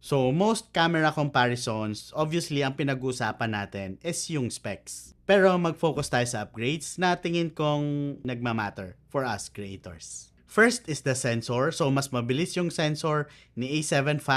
So, most camera comparisons, obviously, ang pinag-uusapan natin is yung specs. Pero mag-focus tayo sa upgrades na tingin kong nagmamatter for us creators. First is the sensor. So, mas mabilis yung sensor ni A7 V,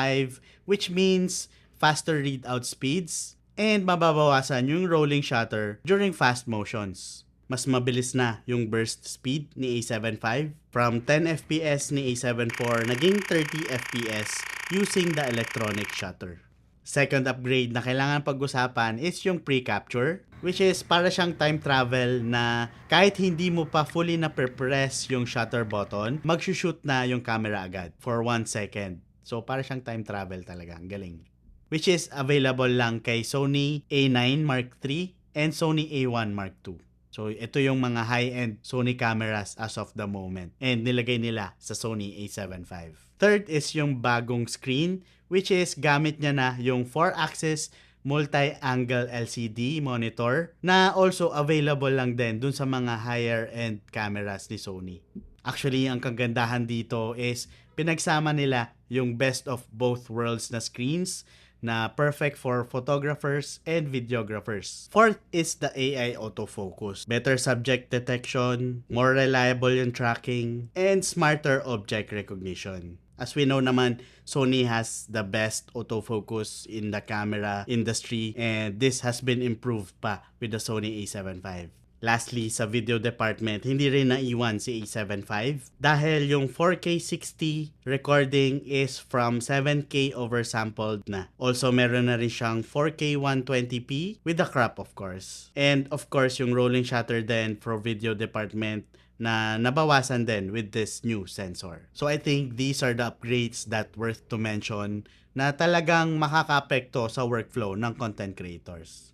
which means faster readout speeds and mababawasan yung rolling shutter during fast motions. Mas mabilis na yung burst speed ni A7 V. From 10 FPS ni A7 IV, naging 30 FPS using the electronic shutter. Second upgrade na kailangan pag-usapan is yung pre-capture, which is para siyang time travel na kahit hindi mo pa fully na press yung shutter button, mag-shoot na yung camera agad for 1 second. So para siyang time travel talaga, ang galing. Which is available lang kay Sony A9 Mark III and Sony A1 Mark II. So, ito yung mga high-end Sony cameras as of the moment. And nilagay nila sa Sony A7 V. Third is yung bagong screen, which is gamit niya na yung 4-axis multi-angle LCD monitor na also available lang din dun sa mga higher-end cameras ni Sony. Actually, ang kagandahan dito is pinagsama nila yung best of both worlds na screens na perfect for photographers and videographers. Fourth is the AI autofocus. Better subject detection, more reliable yung tracking, and smarter object recognition. As we know naman, Sony has the best autofocus in the camera industry and this has been improved pa with the Sony A7 V. Lastly, sa video department, hindi rin naiwan si A7 V dahil yung 4K 60 recording is from 7K oversampled na. Also, meron na rin siyang 4K 120p with the crop of course. And of course, yung rolling shutter din for video department na nabawasan din with this new sensor. So I think these are the upgrades that worth to mention na talagang makakaapekto sa workflow ng content creators.